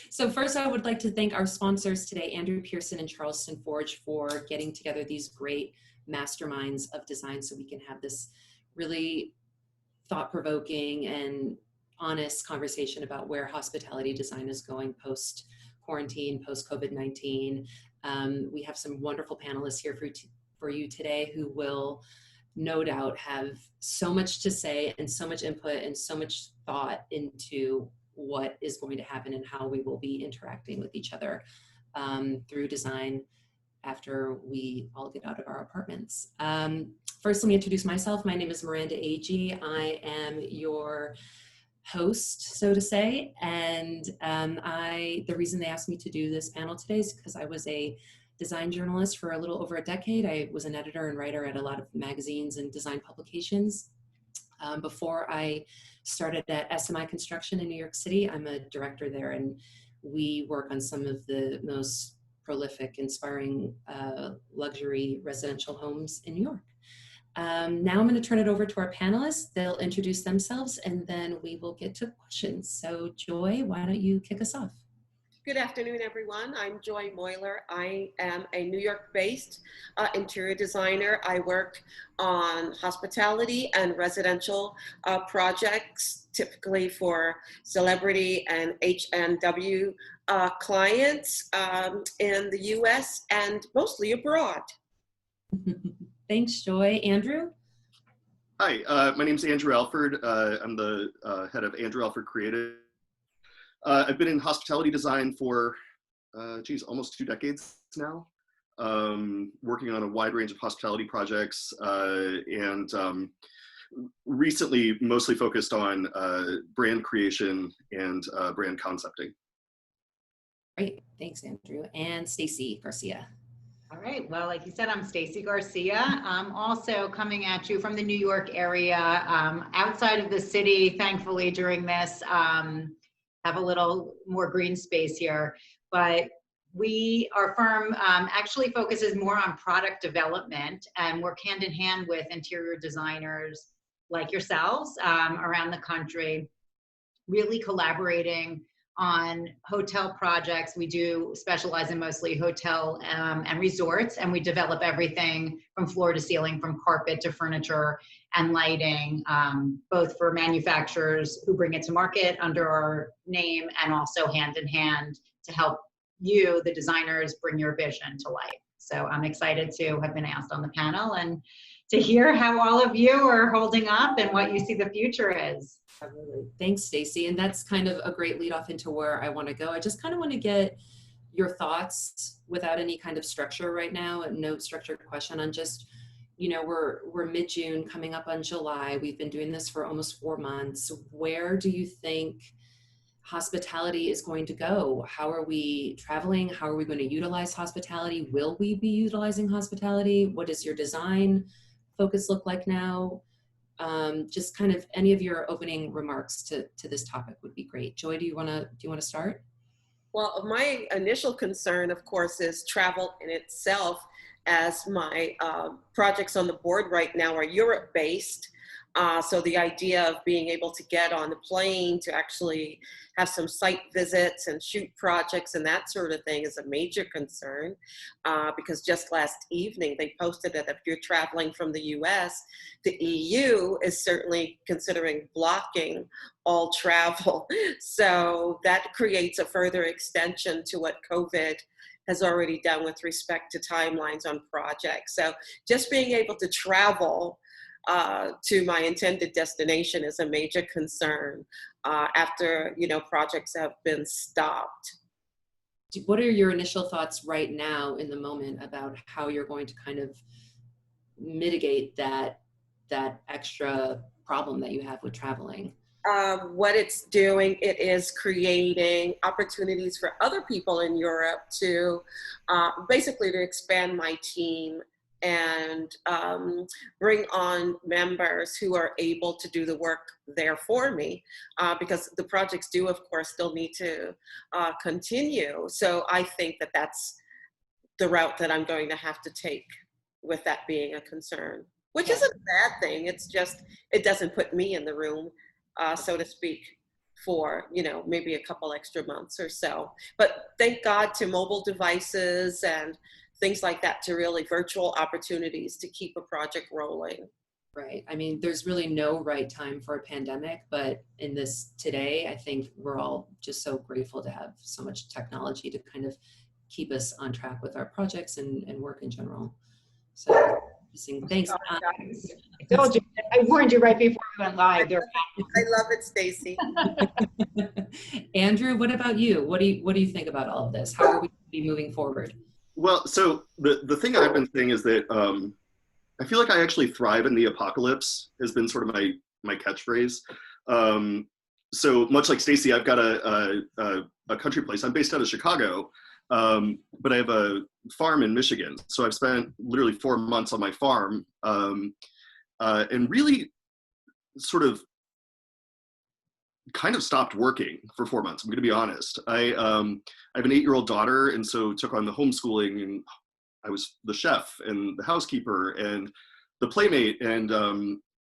So first, I would like to thank our sponsors today, Andrew Pearson and Charleston Forge, for getting together these great masterminds of design so we can have this really thought-provoking and honest conversation about where hospitality design is going post-quarantine, post-COVID-19. We have some wonderful panelists here for you today who will no doubt have so much to say and so much input and so much thought into what is going to happen and how we will be interacting with each other through design after we all get out of our apartments. First, let me introduce myself. My name is Miranda Agee. I am your host, so to say, and the reason they asked me to do this panel today is because I was a design journalist for a little over a decade. I was an editor and writer at a lot of magazines and design publications. Before I started at SMI Construction in New York City, I'm a director there, and we work on some of the most prolific, inspiring luxury residential homes in New York. Now I'm going to turn it over to our panelists. They'll introduce themselves, and then we will get to questions. So Joy, why don't you kick us off? Good afternoon, everyone. I'm Joy Moyler. I am a New York-based interior designer. I work on hospitality and residential projects, typically for celebrity and H&W clients in the US and mostly abroad. Thanks, Joy. Andrew? Hi, my name is Andrew Alford. I'm the head of Andrew Alford Creative. I've been in hospitality design for, almost 2 decades now, working on a wide range of hospitality projects, and recently mostly focused on brand creation and brand concepting. Great, thanks, Andrew. And Stacy Garcia. All right, well, like you said, I'm Stacy Garcia. I'm also coming at you from the New York area, outside of the city, thankfully, during this. Have a little more green space here, but our firm actually focuses more on product development and work hand in hand with interior designers like yourselves around the country, really collaborating on hotel projects. We do specialize in mostly hotel and resorts, and we develop everything from floor to ceiling, from carpet to furniture and lighting, both for manufacturers who bring it to market under our name and also hand in hand to help you, the designers, bring your vision to life. So I'm excited to have been asked on the panel and to hear how all of you are holding up and what you see the future is. Absolutely. Thanks, Stacy. And that's kind of a great lead off into where I want to go. I just kind of want to get your thoughts without any kind of structure right now, no structured question, on just, we're mid-June, coming up on July. We've been doing this for almost 4 months. Where do you think hospitality is going to go? How are we traveling? How are we going to utilize hospitality? Will we be utilizing hospitality? What does your design focus look like now? Just kind of any of your opening remarks to this topic would be great. Joy, do you want to start? Well, my initial concern, of course, is travel in itself, as my projects on the board right now are Europe-based. So the idea of being able to get on the plane to actually have some site visits and shoot projects and that sort of thing is a major concern, because just last evening they posted that if you're traveling from the US, the EU is certainly considering blocking all travel. So that creates a further extension to what COVID has already done with respect to timelines on projects. So just being able to travel to my intended destination is a major concern after projects have been stopped. What are your initial thoughts right now in the moment about how you're going to kind of mitigate that extra problem that you have with traveling? What it's doing, it is creating opportunities for other people in Europe to basically to expand my team and bring on members who are able to do the work there for me, because the projects do, of course, still need to continue. So I think that that's the route that I'm going to have to take, with that being a concern, which isn't a bad thing. It's just, it doesn't put me in the room, so to speak, for, you know, maybe a couple extra months or so. But thank God to mobile devices and things like that, to really virtual opportunities to keep a project rolling. Right. I mean, there's really no right time for a pandemic, but in this today, I think we're all just so grateful to have so much technology to kind of keep us on track with our projects and work in general. So, thanks. I told you, I warned you right before we went live. I love it, Stacy. Andrew, what about you? What do you think about all of this? How are we going to be moving forward? Well, so the thing I've been saying is that I feel like I actually thrive in the apocalypse has been sort of my catchphrase. So much like Stacy, I've got a country place. I'm based out of Chicago, but I have a farm in Michigan. So I've spent literally 4 months on my farm, and really sort of kind of stopped working for 4 months. I'm going to be honest. I have an 8-year-old daughter, and so took on the homeschooling, and I was the chef and the housekeeper and the playmate. And,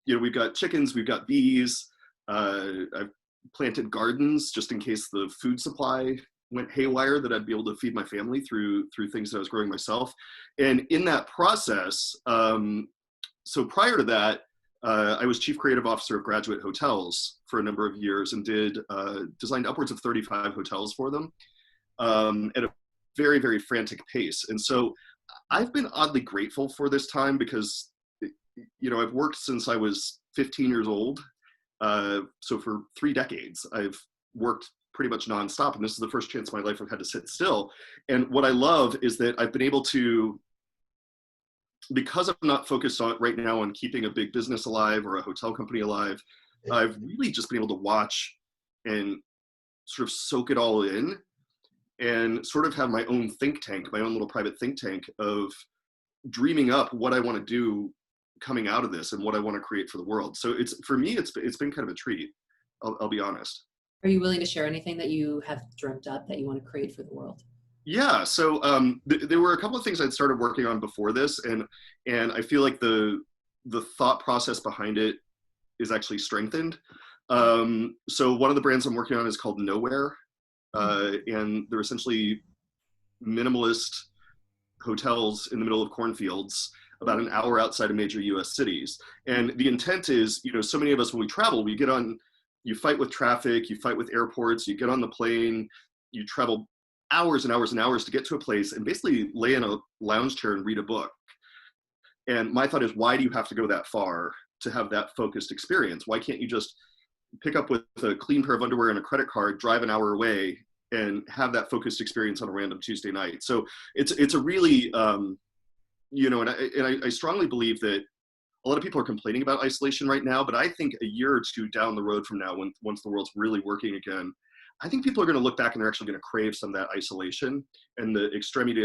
you know, we've got chickens, we've got bees. I've planted gardens just in case the food supply went haywire, that I'd be able to feed my family through things that I was growing myself. And in that process, so prior to that, I was chief creative officer of Graduate Hotels for a number of years, and designed upwards of 35 hotels for them at a very, very frantic pace. And so I've been oddly grateful for this time because, you know, I've worked since I was 15 years old. So for 3 decades, I've worked pretty much nonstop. And this is the first chance in my life I've had to sit still. And what I love is that I've been able to, because I'm not focused on right now on keeping a big business alive or a hotel company alive, I've really just been able to watch and sort of soak it all in, and sort of have my own think tank, my own little private think tank of dreaming up what I want to do coming out of this and what I want to create for the world. So for me, it's been kind of a treat. I'll be honest. Are you willing to share anything that you have dreamt up that you want to create for the world? Yeah, so there were a couple of things I'd started working on before this, and I feel like the thought process behind it is actually strengthened. So one of the brands I'm working on is called Nowhere, and they're essentially minimalist hotels in the middle of cornfields, about an hour outside of major U.S. cities. And the intent is, you know, so many of us when we travel, we get on, you fight with traffic, you fight with airports, you get on the plane, you travel hours and hours and hours to get to a place and basically lay in a lounge chair and read a book. And my thought is, why do you have to go that far to have that focused experience? Why can't you just pick up with a clean pair of underwear and a credit card, drive an hour away, and have that focused experience on a random Tuesday night? So it's a really, you know, and I strongly believe that a lot of people are complaining about isolation right now, but I think a year or two down the road from now, once the world's really working again, I think people are going to look back and they're actually going to crave some of that isolation and the extremity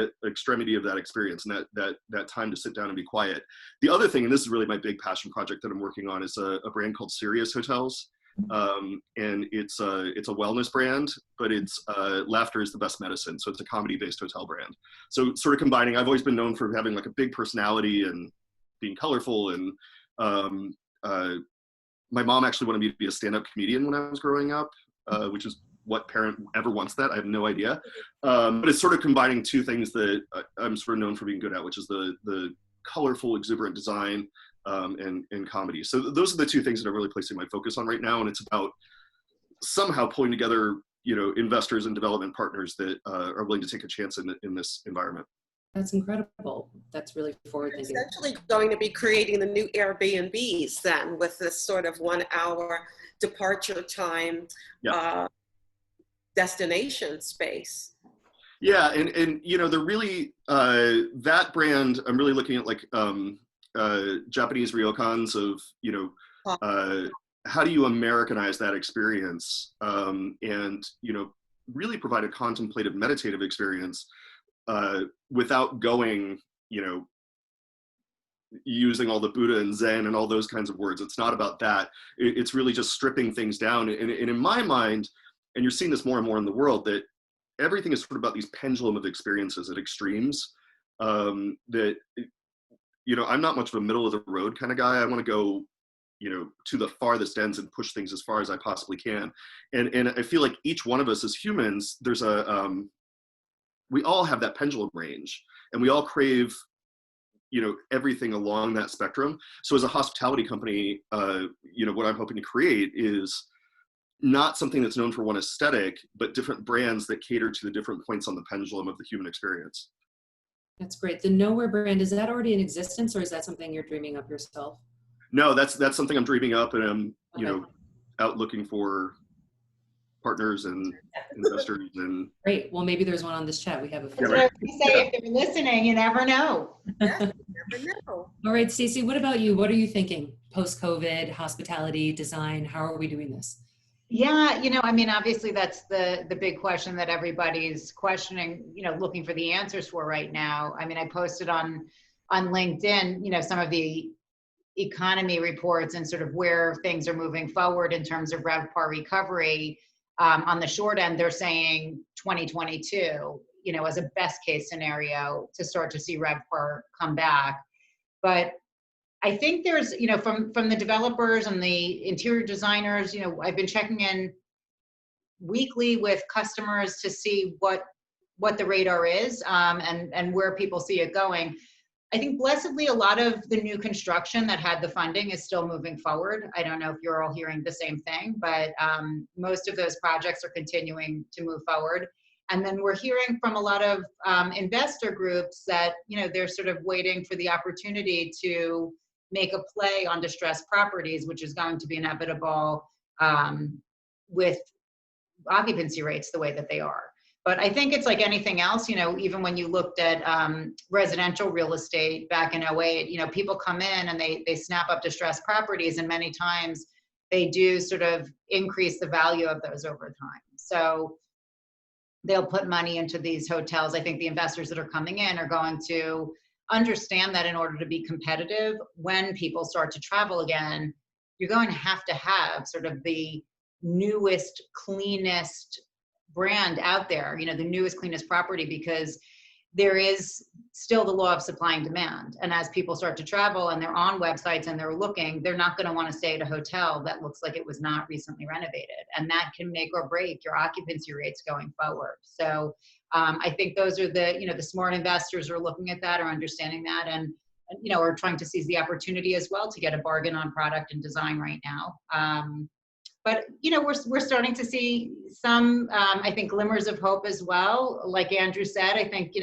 of that experience, and that time to sit down and be quiet. The other thing, and this is really my big passion project that I'm working on, is a brand called Serious Hotels. And it's a wellness brand, but it's laughter is the best medicine. So it's a comedy-based hotel brand. So sort of combining, I've always been known for having like a big personality and being colorful. And my mom actually wanted me to be a stand-up comedian when I was growing up, which is what parent ever wants that? I have no idea. But it's sort of combining two things that I'm sort of known for being good at, which is the colorful, exuberant design and comedy. So those are the two things that I'm really placing my focus on right now. And it's about somehow pulling together, you know, investors and development partners that are willing to take a chance in this environment. That's incredible. That's really forward-thinking. Essentially going to be creating the new Airbnbs then, with this sort of 1 hour departure time, yeah. Destination space. Yeah, and you know, they're really, that brand, I'm really looking at like Japanese ryokans of, you know, how do you Americanize that experience, and, you know, really provide a contemplative, meditative experience without going, you know, using all the Buddha and Zen and all those kinds of words. It's not about that. It's really just stripping things down. And in my mind, and you're seeing this more and more in the world, that everything is sort of about these pendulum of experiences at extremes. That, you know, I'm not much of a middle of the road kind of guy. I want to go, to the farthest ends and push things as far as I possibly can. And I feel like each one of us as humans, we all have that pendulum range, and we all crave, everything along that spectrum. So as a hospitality company, what I'm hoping to create is not something that's known for one aesthetic, but different brands that cater to the different points on the pendulum of the human experience. That's great. The Nowhere brand, is that already in existence, or is that something you're dreaming up yourself? No, that's something I'm dreaming up, and I'm, Okay. out looking for partners and investors. And Great. Well, maybe there's one on this chat. We have a few. That's what I was gonna say, if they're listening, you never know. Yeah, you never know. All right, Stacy, what about you? What are you thinking? Post-COVID, hospitality, design, how are we doing this? Yeah, obviously that's the big question that everybody's questioning, looking for the answers for right now. I posted on LinkedIn, some of the economy reports and sort of where things are moving forward in terms of RevPAR recovery. On the short end, they're saying 2022, as a best case scenario to start to see RevPAR come back. But I think there's, from the developers and the interior designers, I've been checking in weekly with customers to see what the radar is, and where people see it going. I think blessedly, a lot of the new construction that had the funding is still moving forward. I don't know if you're all hearing the same thing, but most of those projects are continuing to move forward. And then we're hearing from a lot of investor groups that, they're sort of waiting for the opportunity to make a play on distressed properties, which is going to be inevitable with occupancy rates the way that they are. But I think it's like anything else, even when you looked at residential real estate back in 2008, people come in and they snap up distressed properties, and many times they do sort of increase the value of those over time. So they'll put money into these hotels. I think the investors that are coming in are going to understand that in order to be competitive, when people start to travel again, you're going to have sort of the newest, cleanest brand out there, the newest, cleanest property, because there is still the law of supply and demand. And as people start to travel and they're on websites and they're looking, they're not going to want to stay at a hotel that looks like it was not recently renovated. And that can make or break your occupancy rates going forward. So I think those are the smart investors are looking at that, or understanding that, and are trying to seize the opportunity as well to get a bargain on product and design right now. But, we're starting to see some, I think, glimmers of hope as well. Like Andrew said, I think,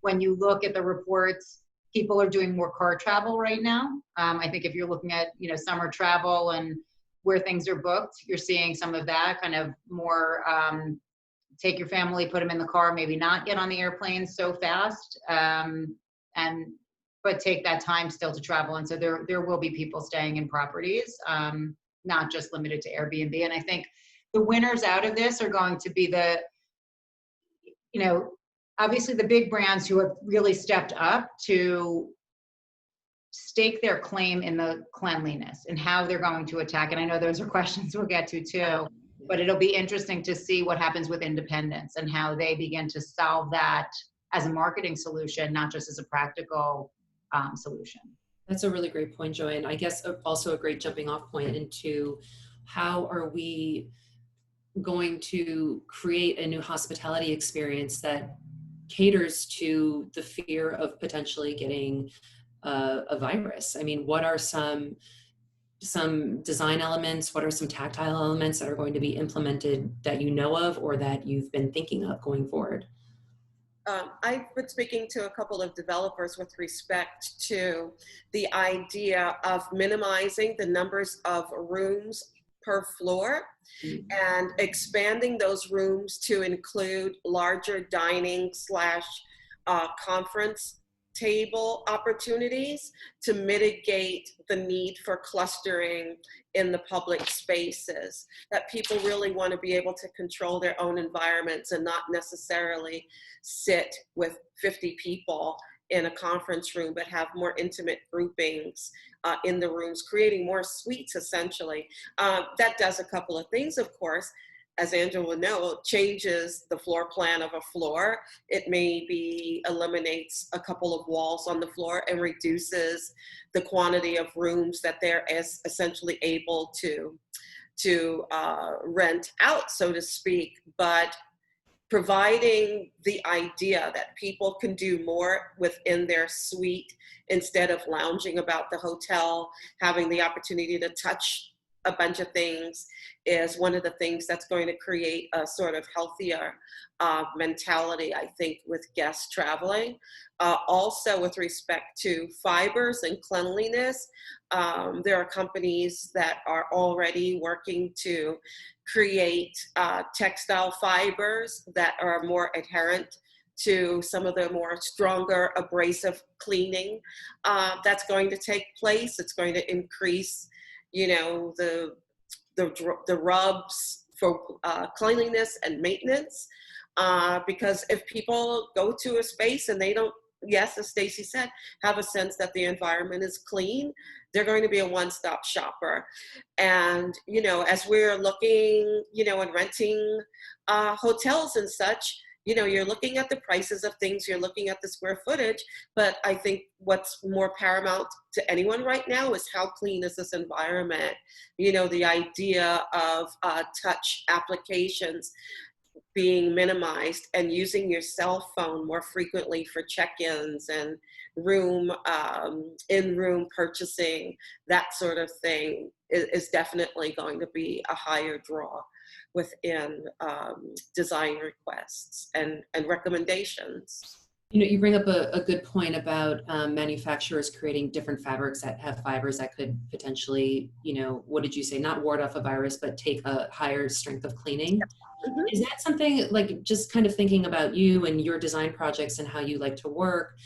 when you look at the reports, people are doing more car travel right now. I think if you're looking at, summer travel and where things are booked, you're seeing some of that kind of more, take your family, put them in the car, maybe not get on the airplane so fast, but take that time still to travel. And so there will be people staying in properties, not just limited to Airbnb. And I think the winners out of this are going to be obviously the big brands who have really stepped up to stake their claim in the cleanliness and how they're going to attack. And I know those are questions we'll get to too, but it'll be interesting to see what happens with independents and how they begin to solve that as a marketing solution, not just as a practical solution. That's a really great point, Joy. And I guess also a great jumping off point into how are we going to create a new hospitality experience that caters to the fear of potentially getting a virus. I mean, what are some design elements, what are some tactile elements that are going to be implemented that you know of or that you've been thinking of going forward? I've been speaking to a couple of developers with respect to the idea of minimizing the numbers of rooms per floor and expanding those rooms to include larger dining / conference table opportunities to mitigate the need for clustering in the public spaces, that people really want to be able to control their own environments and not necessarily sit with 50 people in a conference room, but have more intimate groupings in the rooms, creating more suites essentially. That does a couple of things, of course. as Angela will know, changes the floor plan of a floor. It maybe eliminates a couple of walls on the floor and reduces the quantity of rooms that they're essentially able to rent out, so to speak. But providing the idea that people can do more within their suite instead of lounging about the hotel, having the opportunity to touch a bunch of things is one of the things that's going to create a sort of healthier mentality, I think, with guests traveling. Also, with respect to fibers and cleanliness, there are companies that are already working to create textile fibers that are more adherent to some of the more stronger abrasive cleaning that's going to take place. It's going to increase, you know, the rubs for cleanliness and maintenance, because if people go to a space and they don't, yes, as Stacy said, have a sense that the environment is clean, they're going to be a one-stop shopper. And, you know, as we're looking, you know, and renting hotels and such, you know, you're looking at the prices of things, you're looking at the square footage, but I think what's more paramount to anyone right now is how clean is this environment? You know, the idea of touch applications being minimized and using your cell phone more frequently for check-ins and in-room purchasing, that sort of thing is definitely going to be a higher draw within design requests and recommendations. You know, you bring up a good point about manufacturers creating different fabrics that have fibers that could potentially, you know, what did you say, not ward off a virus, but take a higher strength of cleaning. Mm-hmm. Is that something, like, just kind of thinking about you and your design projects and how you like to work,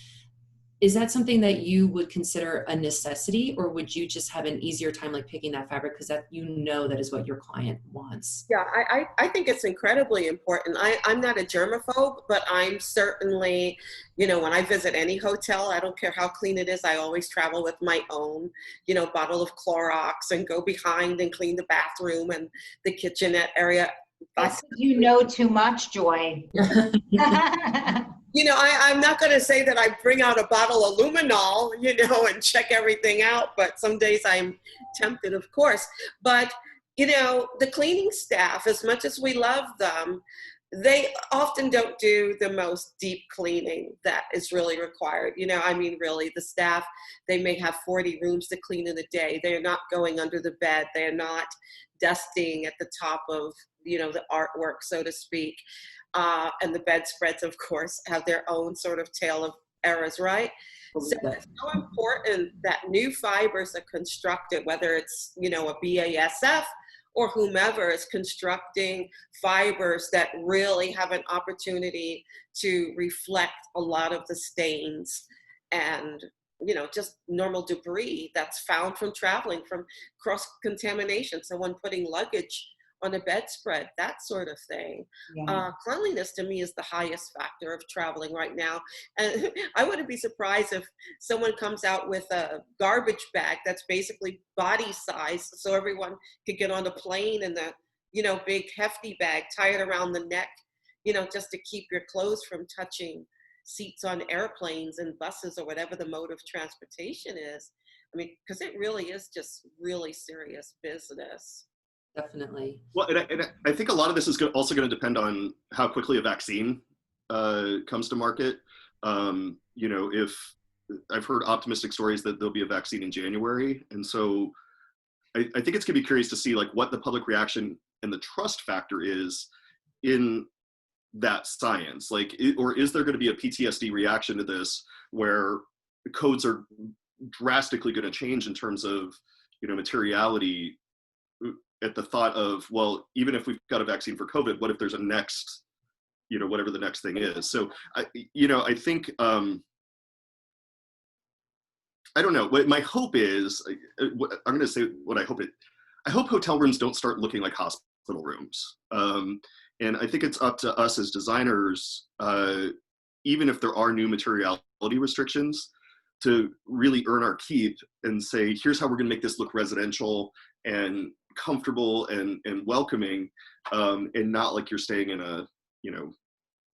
is that something that you would consider a necessity, or would you just have an easier time like picking that fabric because that, you know, that is what your client wants? Yeah, I think it's incredibly important. I'm not a germaphobe, but I'm certainly, you know, when I visit any hotel, I don't care how clean it is, I always travel with my own, you know, bottle of Clorox and go behind and clean the bathroom and the kitchenette area. That's because you know too much, Joy. You know, I'm not going to say that I bring out a bottle of luminol, you know, and check everything out, but some days I'm tempted, of course. But, you know, the cleaning staff, as much as we love them, they often don't do the most deep cleaning that is really required. You know, I mean, really, the staff, they may have 40 rooms to clean in a day. They're not going under the bed. They're not dusting at the top of, you know, the artwork, so to speak. And the bedspreads, of course, have their own sort of tale of errors, right? So it's so important that new fibers are constructed, whether it's, you know, a BASF or whomever is constructing fibers that really have an opportunity to reflect a lot of the stains and, you know, just normal debris that's found from traveling, from cross-contamination, someone putting luggage on a bedspread, that sort of thing. Yeah. Cleanliness to me is the highest factor of traveling right now. And I wouldn't be surprised if someone comes out with a garbage bag that's basically body size, so everyone could get on the plane in the, you know, big hefty bag tied around the neck, you know, just to keep your clothes from touching seats on airplanes and buses or whatever the mode of transportation is. I mean, because it really is just really serious business. Definitely. Well, and I think a lot of this is also going to depend on how quickly a vaccine comes to market. You know, if I've heard optimistic stories that there'll be a vaccine in January. And so I think it's going to be curious to see like what the public reaction and the trust factor is in that science. Like, or is there going to be a PTSD reaction to this where the codes are drastically going to change in terms of, you know, materiality at the thought of, well, even if we've got a vaccine for COVID, what if there's a next, you know, whatever the next thing is. So, you know, I think, I don't know, what my hope is, I'm going to say what I hope hotel rooms don't start looking like hospital rooms. And I think it's up to us as designers, even if there are new materiality restrictions, to really earn our keep and say, here's how we're going to make this look residential and comfortable and welcoming, and not like you're staying in a, you know,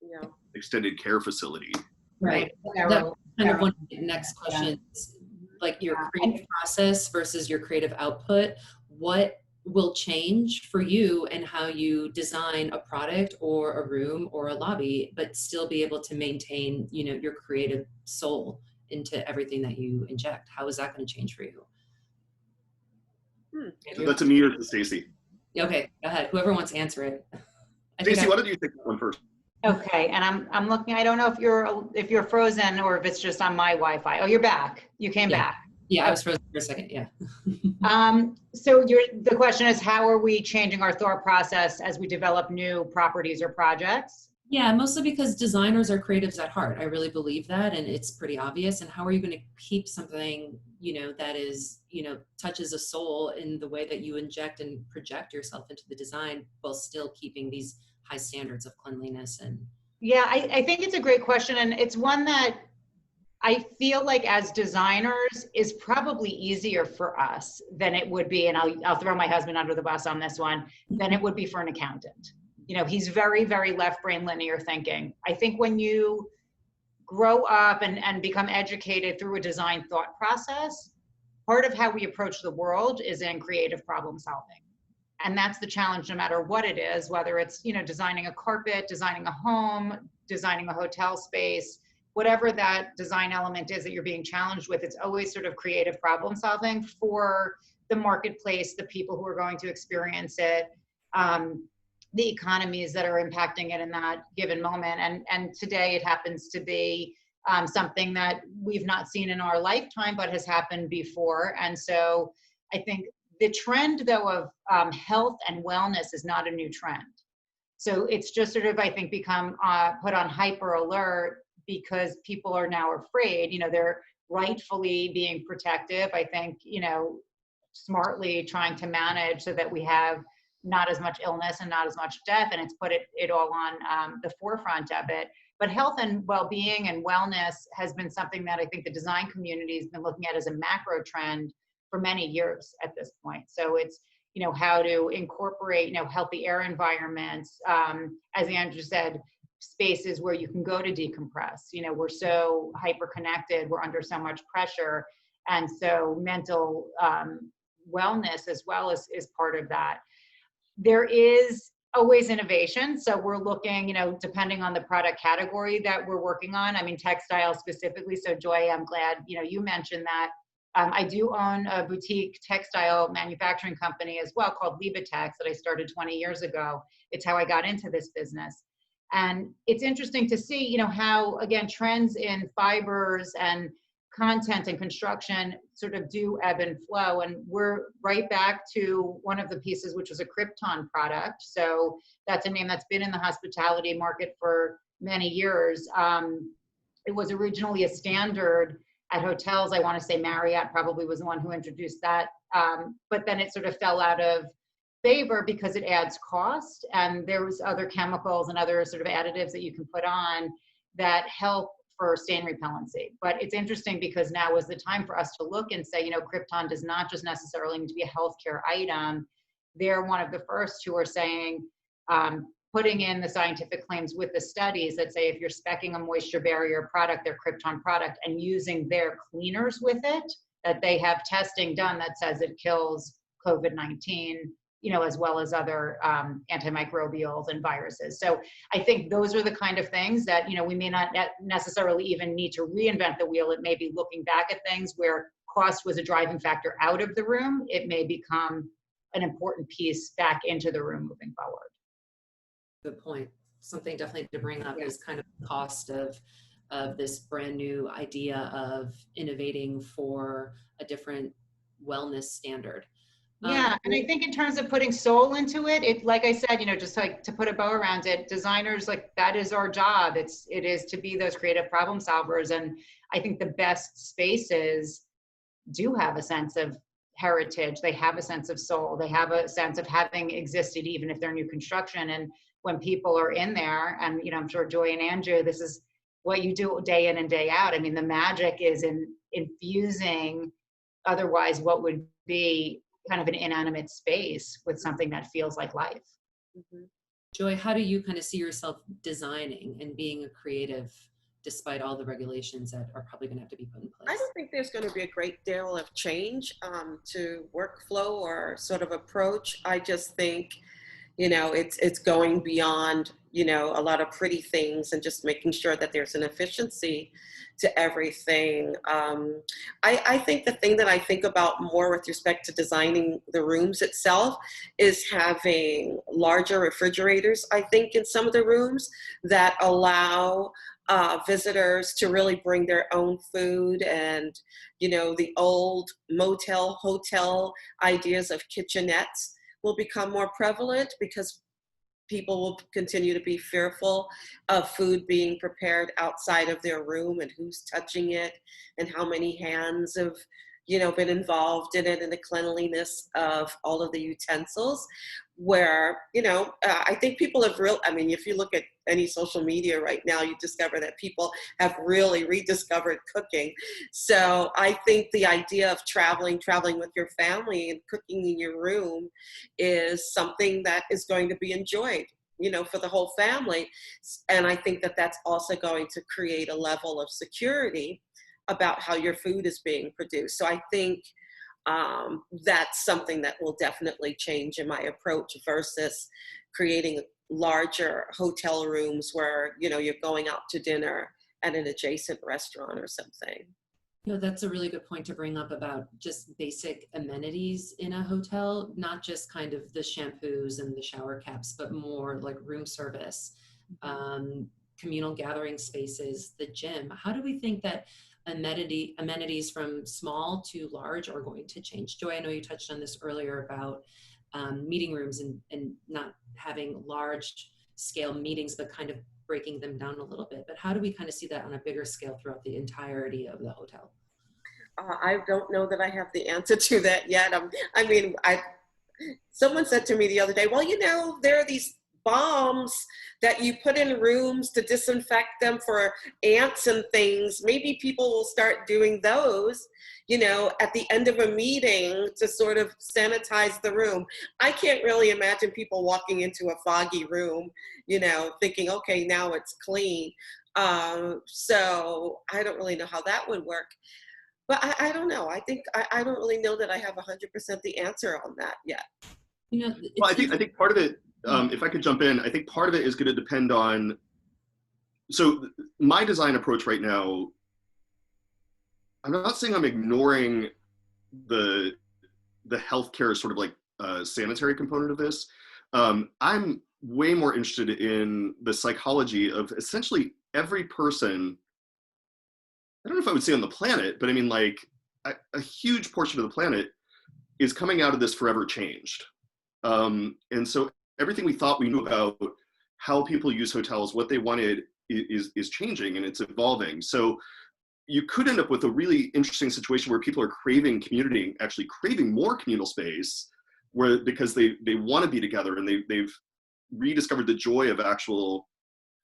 Yeah. extended care facility. Right. That kind of one of the next questions, like your creative process versus your creative output. What will change for you and how you design a product or a room or a lobby, but still be able to maintain, you know, your creative soul into everything that you inject? How is that going to change for you? That's a me or to Stacy. Okay, go ahead. Whoever wants to answer it. Stacy, why don't you take that one first? Okay, and I'm looking. I don't know if you're frozen or if it's just on my Wi-Fi. Oh, you're back. You came back. Yeah, I was frozen for a second. Yeah. So the question is, how are we changing our thought process as we develop new properties or projects? Yeah, mostly because designers are creatives at heart. I really believe that, and it's pretty obvious. And how are you going to keep something, you know, that is, you know, touches a soul in the way that you inject and project yourself into the design while still keeping these high standards of cleanliness? And yeah, I think it's a great question, and it's one that I feel like as designers is probably easier for us than it would be, and I'll throw my husband under the bus on this one, than it would be for an accountant. You know, he's very, very left brain linear thinking. I think when you grow up and become educated through a design thought process, part of how we approach the world is in creative problem solving. And that's the challenge no matter what it is, whether it's, you know, designing a carpet, designing a home, designing a hotel space, whatever that design element is that you're being challenged with, it's always sort of creative problem solving for the marketplace, the people who are going to experience it, the economies that are impacting it in that given moment. And today it happens to be something that we've not seen in our lifetime, but has happened before. And so I think the trend though of health and wellness is not a new trend. So it's just sort of, I think, become put on hyper alert because people are now afraid. You know, they're rightfully being protective. I think, you know, smartly trying to manage so that we have not as much illness and not as much death, and it's put it all on the forefront of it. But health and well-being and wellness has been something that I think the design community has been looking at as a macro trend for many years at this point. So it's, you know, how to incorporate, you know, healthy air environments, as Andrew said, spaces where you can go to decompress. You know, we're so hyper connected, we're under so much pressure, and so mental wellness as well is part of that. There is always innovation. So we're looking, you know, depending on the product category that we're working on. I mean, textile specifically. So Joy, I'm glad, you know, you mentioned that. I do own a boutique textile manufacturing company as well called Libatex that I started 20 years ago. It's how I got into this business. And it's interesting to see, you know, how, again, trends in fibers and content and construction sort of do ebb and flow. And we're right back to one of the pieces, which was a Krypton product. So that's a name that's been in the hospitality market for many years. It was originally a standard at hotels. I want to say Marriott probably was the one who introduced that. But then it sort of fell out of favor because it adds cost. And there was other chemicals and other sort of additives that you can put on that help for stain repellency. But it's interesting because now is the time for us to look and say, you know, Krypton does not just necessarily need to be a healthcare item. They're one of the first who are saying, putting in the scientific claims with the studies that say if you're speccing a moisture barrier product, their Krypton product, and using their cleaners with it, that they have testing done that says it kills COVID-19, you know, as well as other antimicrobials and viruses. So I think those are the kind of things that, you know, we may not necessarily even need to reinvent the wheel. It may be looking back at things where cost was a driving factor out of the room. It may become an important piece back into the room moving forward. Good point. Something definitely to bring up is kind of the cost of this brand new idea of innovating for a different wellness standard. Yeah, and I think in terms of putting soul into it, like I said, you know, just like to put a bow around it, designers, like that is our job. It is to be those creative problem solvers. And I think the best spaces do have a sense of heritage. They have a sense of soul. They have a sense of having existed, even if they're new construction. And when people are in there, and, you know, I'm sure Joy and Andrew, this is what you do day in and day out. I mean, the magic is in infusing otherwise what would be kind of an inanimate space with something that feels like life. Mhm. Joy, how do you kind of see yourself designing and being a creative despite all the regulations that are probably going to have to be put in place? I don't think there's going to be a great deal of change to workflow or sort of approach. I just think, it's going beyond, a lot of pretty things and just making sure that there's an efficiency to everything. I think the thing that I think about more with respect to designing the rooms itself is having larger refrigerators, I think, in some of the rooms that allow visitors to really bring their own food, and the old motel hotel ideas of kitchenettes will become more prevalent because people will continue to be fearful of food being prepared outside of their room and who's touching it and how many hands have been involved in it and the cleanliness of all of the utensils, where I think people have if you look at any social media right now, you discover that people have really rediscovered cooking. So I think the idea of traveling with your family and cooking in your room is something that is going to be enjoyed for the whole family. And I think that that's also going to create a level of security about how your food is being produced. So I think that's something that will definitely change in my approach versus creating larger hotel rooms where, you're going out to dinner at an adjacent restaurant or something. That's a really good point to bring up about just basic amenities in a hotel, not just kind of the shampoos and the shower caps, but more like room service, communal gathering spaces, the gym. How do we think that amenities from small to large are going to change? Joy, I know you touched on this earlier about meeting rooms and not having large scale meetings, but kind of breaking them down a little bit. But how do we kind of see that on a bigger scale throughout the entirety of the hotel? I don't know that I have the answer to that yet. Someone said to me the other day, well, there are these bombs that you put in rooms to disinfect them for ants and things. Maybe people will start doing those, at the end of a meeting to sort of sanitize the room. I can't really imagine people walking into a foggy room, thinking, okay, now it's clean. So I don't really know how that would work. But I don't know. I think I don't really know that I have 100% the answer on that yet. Well, I think part of it, if I could jump in, I think part of it is going to depend on, so my design approach right now, I'm not saying I'm ignoring the healthcare sort of like sanitary component of this. I'm way more interested in the psychology of essentially every person. I don't know if I would say on the planet, but I mean, like a huge portion of the planet is coming out of this forever changed. And so everything we thought we knew about how people use hotels, what they wanted is changing and it's evolving. So you could end up with a really interesting situation where people are craving community, actually craving more communal space, because they want to be together and they've rediscovered the joy of actual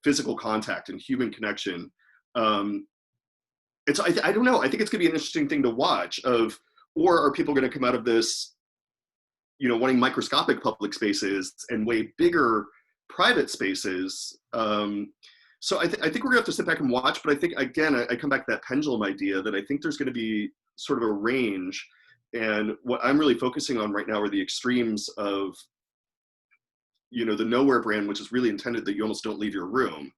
physical contact and human connection. And so I don't know. I think it's going to be an interesting thing to watch. Or are people going to come out of this, wanting microscopic public spaces and way bigger private spaces? So I think we're going to have to sit back and watch. But I think, again, I come back to that pendulum idea that I think there's going to be sort of a range. And what I'm really focusing on right now are the extremes of, the nowhere brand, which is really intended that you almost don't leave your room,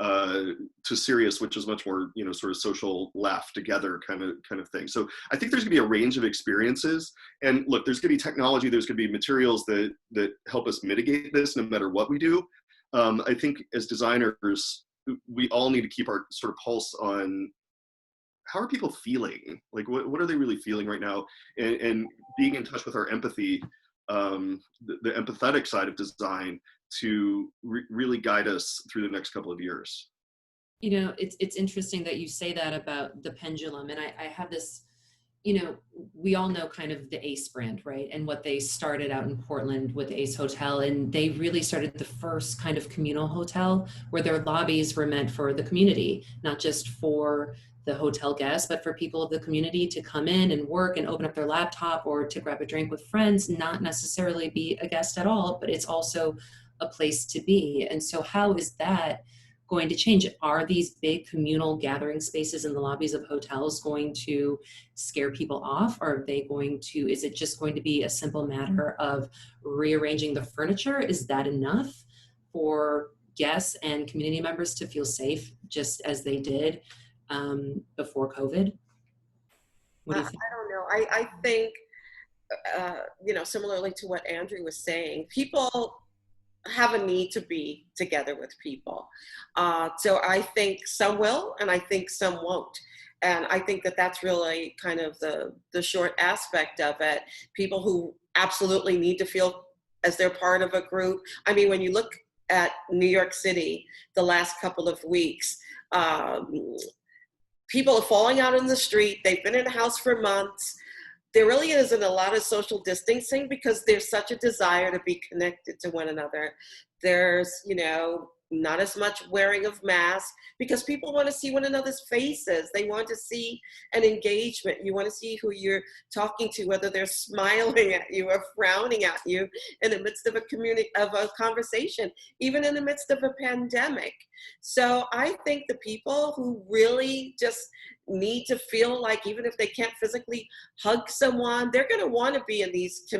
to Sirius, which is much more, sort of social laugh together kind of thing. So I think there's gonna be a range of experiences. And look, there's gonna be technology, there's gonna be materials that help us mitigate this no matter what we do. I think as designers, we all need to keep our sort of pulse on how are people feeling? Like, what are they really feeling right now? And being in touch with our empathy, the empathetic side of design, to really guide us through the next couple of years. It's interesting that you say that about the pendulum. And I have this, we all know kind of the Ace brand, right? And what they started out in Portland with Ace Hotel. And they really started the first kind of communal hotel where their lobbies were meant for the community, not just for the hotel guests, but for people of the community to come in and work and open up their laptop or to grab a drink with friends, not necessarily be a guest at all, but it's also a place to be. And so how is that going to change? Are these big communal gathering spaces in the lobbies of hotels going to scare people off? Or are they going to, is it just going to be a simple matter of rearranging the furniture? Is that enough for guests and community members to feel safe just as they did before COVID? What do you think? I don't know. I think, similarly to what Andrew was saying, people have a need to be together with people. So I think some will, and I think some won't. And I think that that's really kind of the short aspect of it. People who absolutely need to feel as they're part of a group. I mean, when you look at New York City the last couple of weeks, people are falling out in the street. They've been in the house for months. There really isn't a lot of social distancing because there's such a desire to be connected to one another. There's, not as much wearing of masks because people want to see one another's faces. They want to see an engagement. You want to see who you're talking to, whether they're smiling at you or frowning at you in the midst of a conversation, even in the midst of a pandemic. So I think the people who really just need to feel like, even if they can't physically hug someone, they're going to want to be in these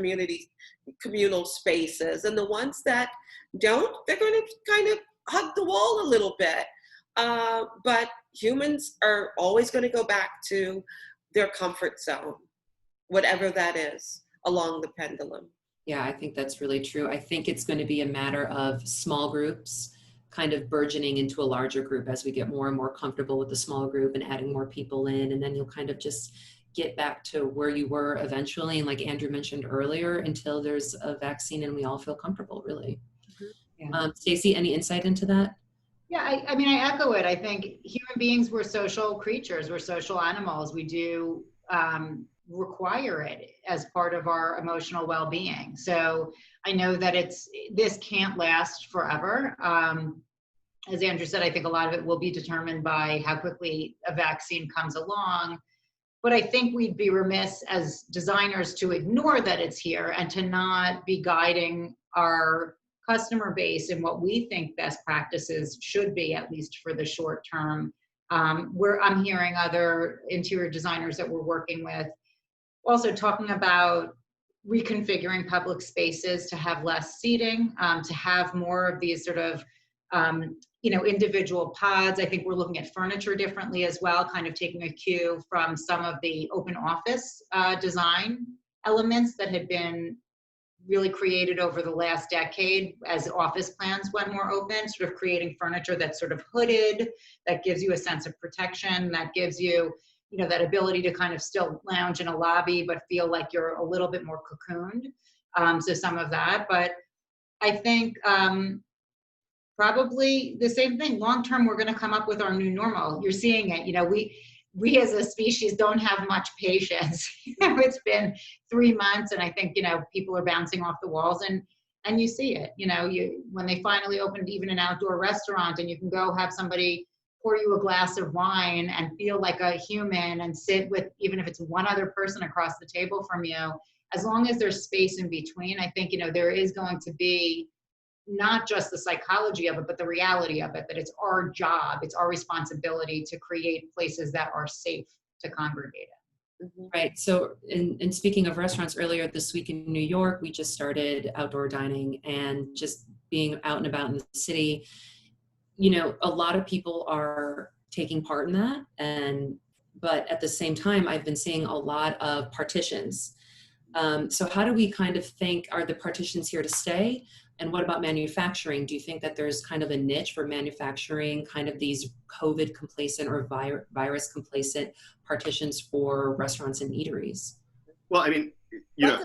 communal spaces. And the ones that don't, they're going to kind of hug the wall a little bit. But humans are always going to go back to their comfort zone, whatever that is, along the pendulum. Yeah, I think that's really true. I think it's going to be a matter of small groups kind of burgeoning into a larger group as we get more and more comfortable with the small group and adding more people in. And then you'll kind of just get back to where you were eventually. And like Andrew mentioned earlier, until there's a vaccine and we all feel comfortable, really. Yeah. Stacy, any insight into that? Yeah, I mean, I echo it. I think human beings, we're social creatures, we're social animals. We do require it as part of our emotional well-being. So I know that this can't last forever. As Andrew said, I think a lot of it will be determined by how quickly a vaccine comes along. But I think we'd be remiss as designers to ignore that it's here and to not be guiding our customer base in what we think best practices should be, at least for the short term. I'm hearing other interior designers that we're working with also talking about reconfiguring public spaces to have less seating, to have more of these sort of individual pods. I think we're looking at furniture differently as well, kind of taking a cue from some of the open office design elements that had been really created over the last decade as office plans went more open, sort of creating furniture that's sort of hooded, that gives you a sense of protection, that gives you, that ability to kind of still lounge in a lobby, but feel like you're a little bit more cocooned. So some of that, but I think probably the same thing. Long-term, we're going to come up with our new normal. You're seeing it, we as a species don't have much patience. It's been 3 months and I think, people are bouncing off the walls and you see it, when they finally opened even an outdoor restaurant and you can go have somebody pour you a glass of wine and feel like a human and sit with, even if it's one other person across the table from you, as long as there's space in between, I think, there is going to be not just the psychology of it, but the reality of it, that it's our job, it's our responsibility to create places that are safe to congregate in. Mm-hmm. Right. So in speaking of restaurants, earlier this week in New York, we just started outdoor dining and just being out and about in the city. A lot of people are taking part in that. But at the same time, I've been seeing a lot of partitions. So how do we kind of think, are the partitions here to stay? And what about manufacturing? Do you think that there's kind of a niche for manufacturing kind of these COVID complacent or virus complacent partitions for restaurants and eateries? Well, I mean,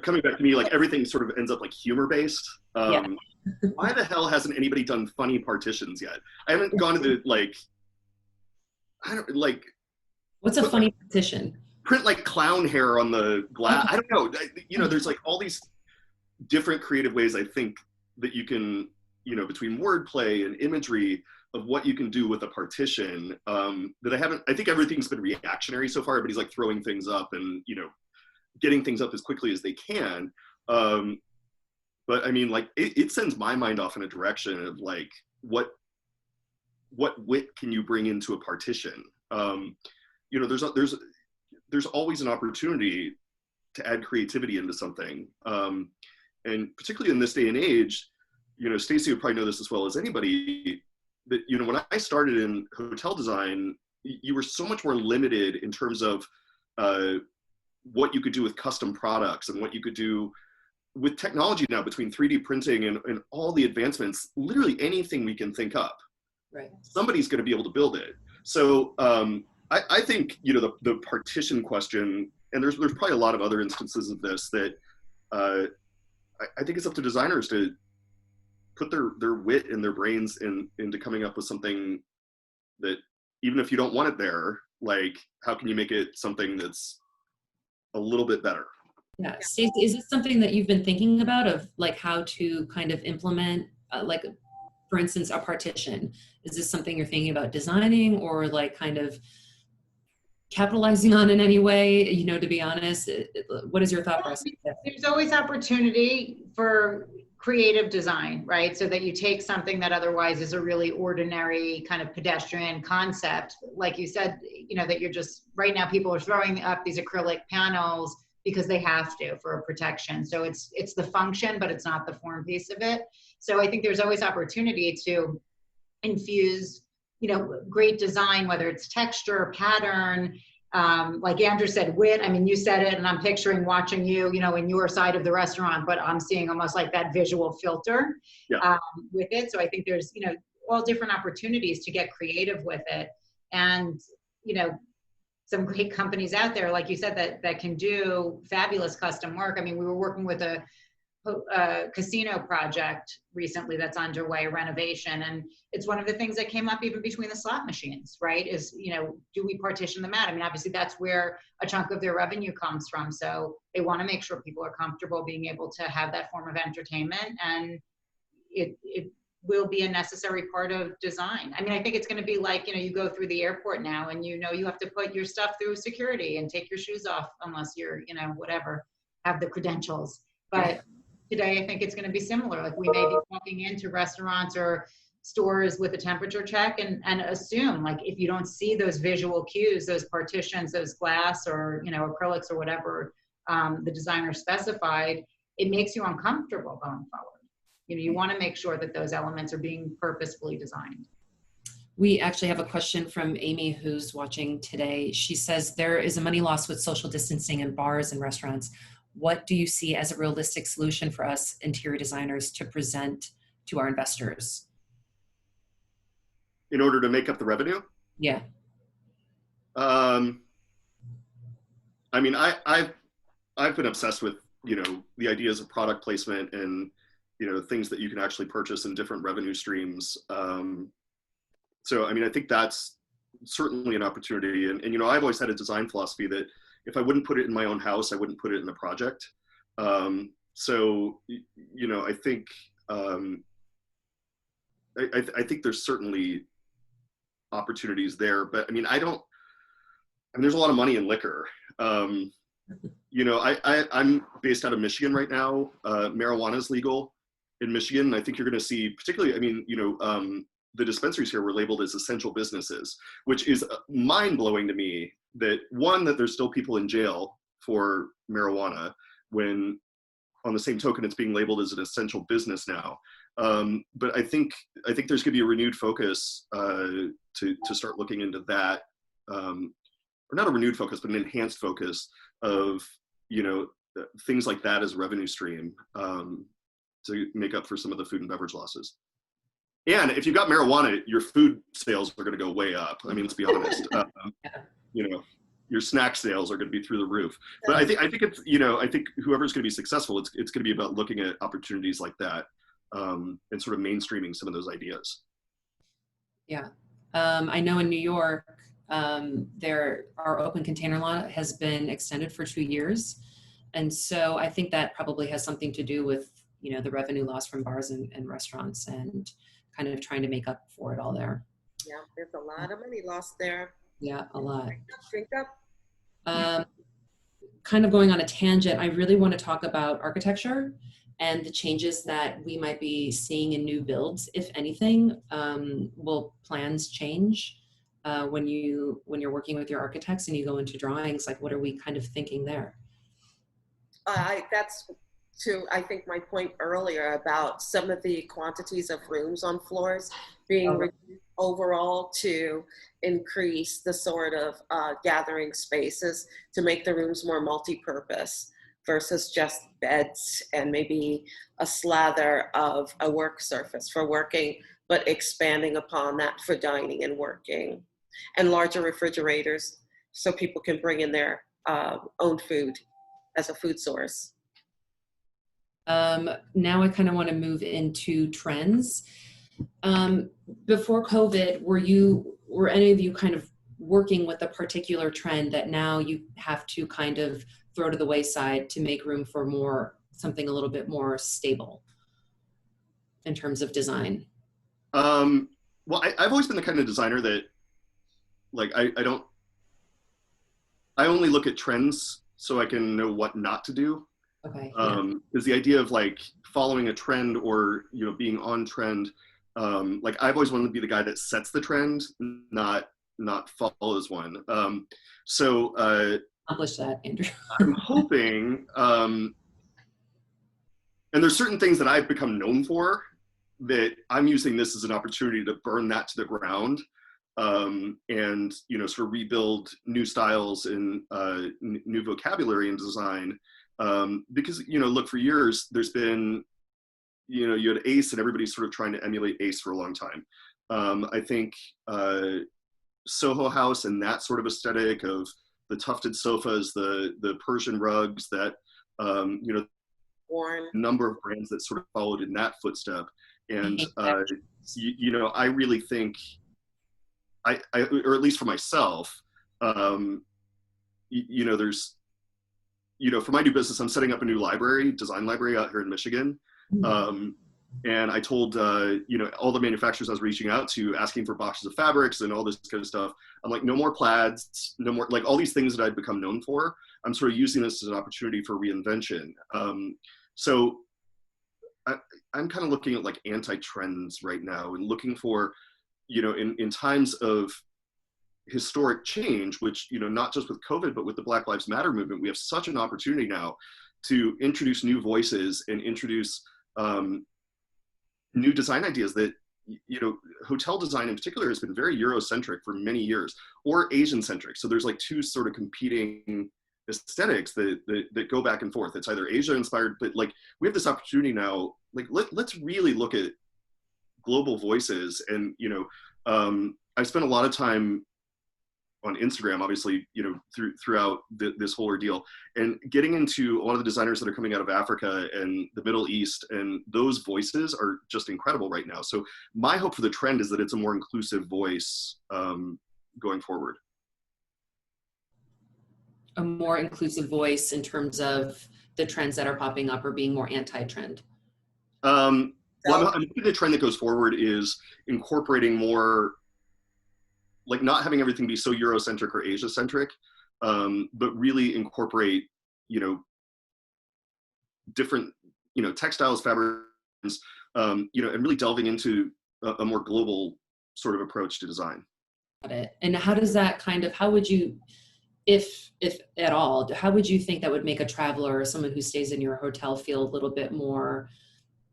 coming back to me, like everything sort of ends up like humor based. Yeah. Why the hell hasn't anybody done funny partitions yet? I haven't gone to What's a funny partition? Print like clown hair on the glass. I don't know. There's like all these different creative ways I think that you can, between wordplay and imagery, of what you can do with a partition that I think everything's been reactionary so far. Everybody's like throwing things up and, you know, getting things up as quickly as they can. But I mean, like, it sends my mind off in a direction of like, what wit can you bring into a partition? You know, there's always an opportunity to add creativity into something. And particularly in this day and age, you know, Stacy would probably know this as well as anybody, that, you know, when I started in hotel design, you were so much more limited in terms of what you could do with custom products and what you could do with technology now, between 3D printing and all the advancements. Literally anything we can think up, Right. somebody's going to be able to build it. So I think, you know, the partition question, and there's probably a lot of other instances of this, that I think it's up to designers to put their wit and their brains into coming up with something that, even if you don't want it there, like, how can you make it something that's a little bit better? Yeah. Stacey, is this something that you've been thinking about, of like how to kind of implement, like, for instance, a partition? Is this something you're thinking about designing, or like kind of capitalizing on in any way? You know, to be honest, what is your thought process? There's always opportunity for creative design, right? So that you take something that otherwise is a really ordinary kind of pedestrian concept. Like you said, you know, that you're just, right now people are throwing up these acrylic panels because they have to, for a protection. So it's the function, but it's not the form piece of it. So I think there's always opportunity to infuse, you know, great design, whether it's texture, pattern, like Andrew said, wit. I mean, you said it, and I'm picturing watching you, you know, in your side of the restaurant, but I'm seeing almost like that visual filter with it. So I think there's, you know, all different opportunities to get creative with it. And, you know, some great companies out there, like you said, that can do fabulous custom work. I mean, we were working with a casino project recently that's underway, renovation, and it's one of the things that came up even between the slot machines, right? Is, you know, do we partition them out? I mean, obviously that's where a chunk of their revenue comes from, so they want to make sure people are comfortable being able to have that form of entertainment, and it will be a necessary part of design. I mean, I think it's going to be like, you know, you go through the airport now and, you know, you have to put your stuff through security and take your shoes off unless you're, you know, whatever, have the credentials. But today, I think it's going to be similar. Like, we may be walking into restaurants or stores with a temperature check and assume, like, if you don't see those visual cues, those partitions, those glass or, you know, acrylics or whatever the designer specified, it makes you uncomfortable going forward. You know, you want to make sure that those elements are being purposefully designed. We actually have a question from Amy, who's watching today. She says, there is a money loss with social distancing in bars and restaurants. What do you see as a realistic solution for us interior designers to present to our investors? In order to make up the revenue? Yeah. I mean, I've been obsessed with, you know, the ideas of product placement and, you know, things that you can actually purchase in different revenue streams. So, I mean, I think that's certainly an opportunity. And, you know, I've always had a design philosophy that if I wouldn't put it in my own house, I wouldn't put it in a project. So, you know, I think, I think there's certainly opportunities there, but I mean, there's a lot of money in liquor. You know, I'm based out of Michigan right now. Marijuana is legal in Michigan. I think you're going to see, particularly, I mean, you know, the dispensaries here were labeled as essential businesses, which is mind-blowing to me, that one, that there's still people in jail for marijuana, when on the same token it's being labeled as an essential business now. But I think there's going to be a renewed focus to start looking into that, or not a renewed focus, but an enhanced focus of, you know, things like that as a revenue stream to make up for some of the food and beverage losses. And if you've got marijuana, your food sales are going to go way up. I mean, let's be honest. You know, your snack sales are going to be through the roof. But I think it's, you know, I think whoever's going to be successful, it's going to be about looking at opportunities like that and sort of mainstreaming some of those ideas. Yeah. I know in New York, our open container law has been extended for 2 years. And so I think that probably has something to do with, you know, the revenue loss from bars and restaurants, and kind of trying to make up for it all there. Yeah, there's a lot of money lost there. Yeah, a lot. Drink up. Kind of going on a tangent, I really want to talk about architecture and the changes that we might be seeing in new builds, if anything. Will plans change when you're working with your architects and you go into drawings? Like, what are we kind of thinking there? That's to, I think, my point earlier about some of the quantities of rooms on floors being reduced overall to increase the sort of gathering spaces to make the rooms more multi-purpose versus just beds and maybe a slather of a work surface for working, but expanding upon that for dining and working, and larger refrigerators so people can bring in their own food as a food source. Now I kind of want to move into trends. Before COVID, were any of you kind of working with a particular trend that now you have to kind of throw to the wayside to make room for something a little bit more stable in terms of design? Well, I've always been the kind of designer that, like, I only look at trends so I can know what not to do. Okay. Is the idea of like following a trend or, you know, being on trend. Like, I've always wanted to be the guy that sets the trend, not follows one. Accomplish that, Andrew. I'm hoping, and there's certain things that I've become known for that I'm using this as an opportunity to burn that to the ground, and, you know, sort of rebuild new styles and new vocabulary in design. Because, you know, look, for years there's been, you know, you had Ace and everybody's sort of trying to emulate Ace for a long time. I think Soho House and that sort of aesthetic of the tufted sofas, the Persian rugs, that, you know, a number of brands that sort of followed in that footstep. And, you know, I really think, I or at least for myself, you know, there's, you know, for my new business, I'm setting up a new design library out here in Michigan. And I told, you know, all the manufacturers I was reaching out to, asking for boxes of fabrics and all this kind of stuff. I'm like, no more plaids, no more, like, all these things that I've become known for. I'm sort of using this as an opportunity for reinvention. So I'm kind of looking at like anti-trends right now and looking for, you know, in times of historic change, which, you know, not just with COVID, but with the Black Lives Matter movement, we have such an opportunity now to introduce new voices and introduce new design ideas that, you know, hotel design in particular has been very Eurocentric for many years, or Asian-centric. So there's like two sort of competing aesthetics that go back and forth. It's either Asia-inspired, but like, we have this opportunity now, like, let's really look at global voices. And, you know, I spent a lot of time on Instagram, obviously, you know, throughout this whole ordeal, and getting into a lot of the designers that are coming out of Africa and the Middle East, and those voices are just incredible right now. So my hope for the trend is that it's a more inclusive voice going forward. A more inclusive voice in terms of the trends that are popping up or being more anti-trend? Well, I'm thinking the trend that goes forward is incorporating more, like, not having everything be so Eurocentric or Asia-centric, but really incorporate, you know, different, you know, textiles, fabrics, you know, and really delving into a more global sort of approach to design. Got it. And how does that kind of, how would you, if at all, how would you think that would make a traveler or someone who stays in your hotel feel a little bit more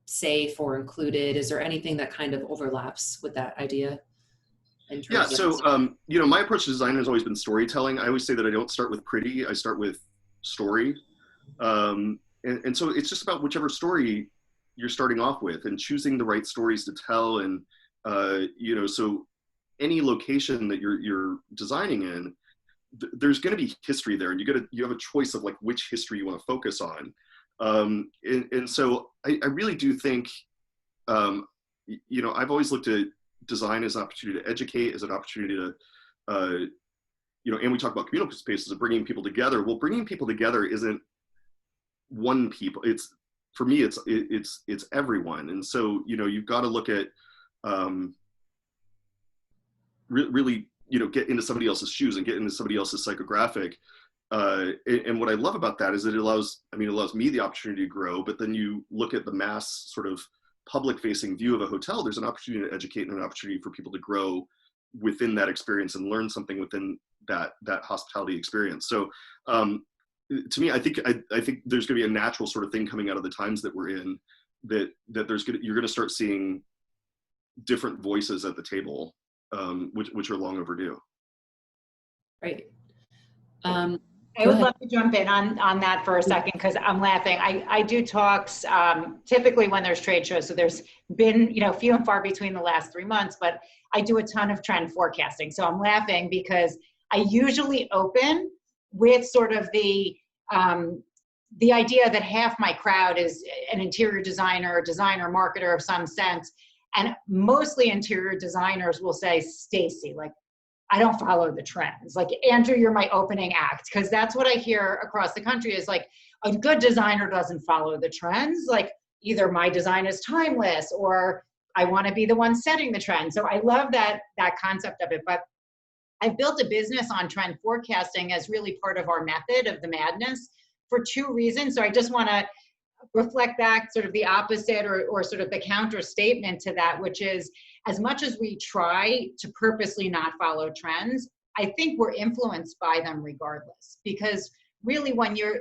safe or included? Is there anything that kind of overlaps with that idea? Yeah, so, you know, my approach to design has always been storytelling. I always say that I don't start with pretty, I start with story. And so it's just about whichever story you're starting off with and choosing the right stories to tell. And, you know, so any location that you're designing in, there's going to be history there, and you have a choice of like which history you want to focus on. And so I really do think, you know, I've always looked at design as an opportunity to educate, as an opportunity to, you know, and we talk about communal spaces of bringing people together. Well, bringing people together isn't one people. It's for me, it's everyone. And so, you know, you've got to look at really, you know, get into somebody else's shoes and get into somebody else's psychographic. And what I love about that is that it allows me the opportunity to grow, but then you look at the mass sort of public facing view of a hotel, there's an opportunity to educate and an opportunity for people to grow within that experience and learn something within that hospitality experience. So to me, I think there's going to be a natural sort of thing coming out of the times that we're in, that you're going to start seeing different voices at the table, which are long overdue. Right. I would love to jump in on that for a second, because I'm laughing. I do talks typically when there's trade shows. So there's been, you know, few and far between the last 3 months, but I do a ton of trend forecasting. So I'm laughing because I usually open with sort of the idea that half my crowd is an interior designer, marketer of some sense. And mostly interior designers will say, Stacy, like, I don't follow the trends. Like, Andrew, you're my opening act. Because that's what I hear across the country is like, a good designer doesn't follow the trends. Like, either my design is timeless or I want to be the one setting the trend. So I love that concept of it. But I've built a business on trend forecasting as really part of our method of the madness for 2 reasons. So I just want to reflect back sort of the opposite or sort of the counter statement to that, which is, as much as we try to purposely not follow trends, I think we're influenced by them regardless. Because really, when you're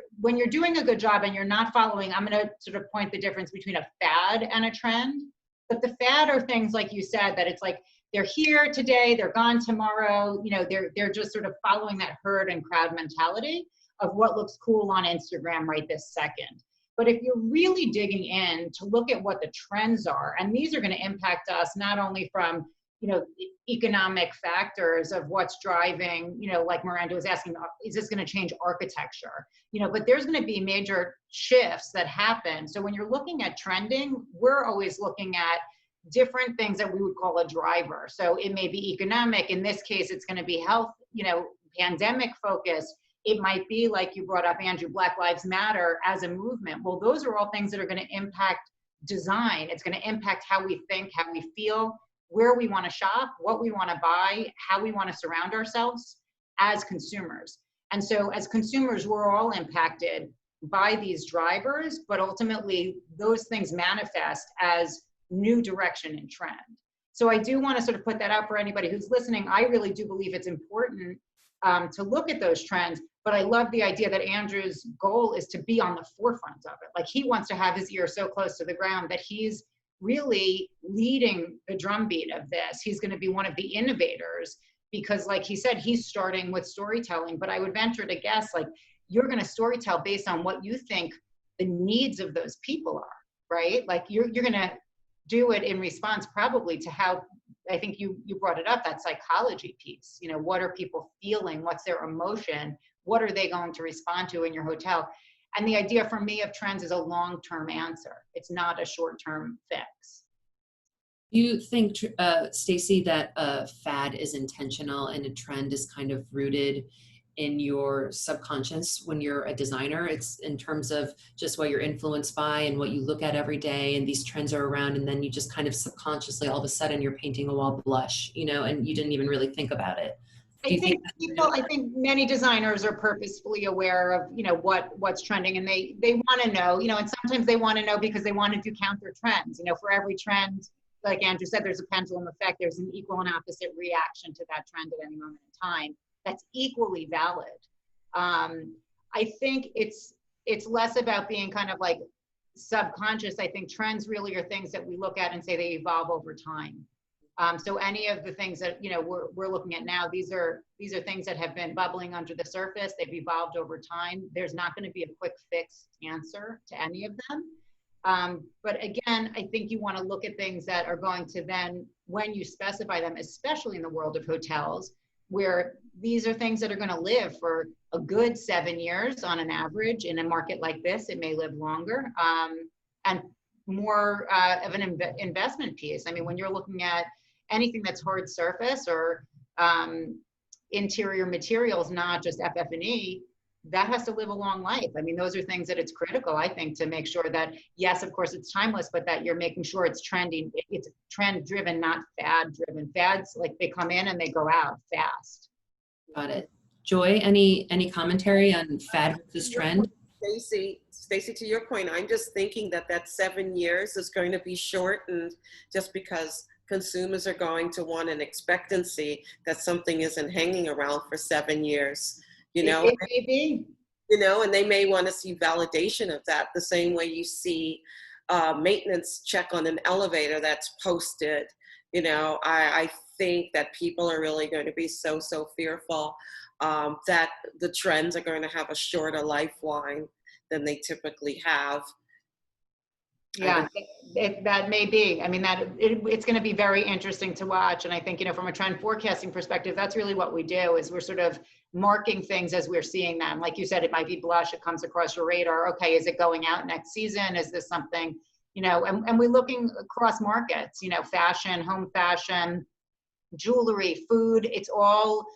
doing a good job and you're not following, I'm going to sort of point the difference between a fad and a trend. But the fad are things like you said, that it's like they're here today, they're gone tomorrow. You know, they're just sort of following that herd and crowd mentality of what looks cool on Instagram right this second. But if you're really digging in to look at what the trends are, and these are going to impact us not only from, you know, economic factors of what's driving, you know, like Miranda was asking, is this going to change architecture? You know, but there's going to be major shifts that happen. So when you're looking at trending, we're always looking at different things that we would call a driver. So it may be economic. In this case, it's going to be health, you know, pandemic focused. It might be, like you brought up, Andrew, Black Lives Matter as a movement. Well, those are all things that are going to impact design. It's going to impact how we think, how we feel, where we want to shop, what we want to buy, how we want to surround ourselves as consumers. And so as consumers, we're all impacted by these drivers, but ultimately those things manifest as new direction and trend. So I do want to sort of put that out for anybody who's listening. I really do believe it's important to look at those trends, but I love the idea that Andrew's goal is to be on the forefront of it. Like, he wants to have his ear so close to the ground that he's really leading the drumbeat of this. He's going to be one of the innovators because, like he said, he's starting with storytelling, but I would venture to guess, like, you're going to storytell based on what you think the needs of those people are, right? Like, you're going to do it in response probably to how, I think you brought it up, that psychology piece. You know, what are people feeling? What's their emotion? What are they going to respond to in your hotel? And the idea for me of trends is a long-term answer. It's not a short-term fix. Do you think, Stacy, that a fad is intentional and a trend is kind of rooted in your subconscious when you're a designer? It's in terms of just what you're influenced by and what you look at every day, and these trends are around, and then you just kind of subconsciously, all of a sudden, you're painting a wall blush, you know, and you didn't even really think about it. I think many designers are purposefully aware of, you know, what's trending, and they want to know, you know, and sometimes they want to know because they want to do counter trends. You know, for every trend, like Andrew said, there's a pendulum effect. There's an equal and opposite reaction to that trend at any moment in time. That's equally valid. I think it's less about being kind of like subconscious. I think trends really are things that we look at and say they evolve over time. So any of the things that, you know, we're looking at now, these are things that have been bubbling under the surface. They've evolved over time. There's not going to be a quick fixed answer to any of them. But again, I think you want to look at things that are going to then, when you specify them, especially in the world of hotels, where these are things that are going to live for a good 7 years on an average. In a market like this, it may live longer, and more of an investment piece. I mean, when you're looking at anything that's hard surface or interior materials, not just FF&E, that has to live a long life. I mean, those are things that it's critical, I think, to make sure that, yes, of course it's timeless, but that you're making sure it's trending. It's trend driven, not fad driven. Fads, like, they come in and they go out fast. Got it. Joy, any commentary on fad versus trend? Stacy, to your point, I'm just thinking that 7 years is going to be shortened just because consumers are going to want an expectancy that something isn't hanging around for 7 years, you know? It may be. You know, and they may want to see validation of that the same way you see maintenance check on an elevator that's posted. You know, I think that people are really going to be so fearful that the trends are going to have a shorter lifeline than they typically have. Yeah, that may be. I mean, it's going to be very interesting to watch. And I think, you know, from a trend forecasting perspective, that's really what we do, is we're sort of marking things as we're seeing them. Like you said, it might be blush, it comes across your radar. Okay, is it going out next season? Is this something, you know, and we're looking across markets, you know, fashion, home fashion, jewelry, food. It's all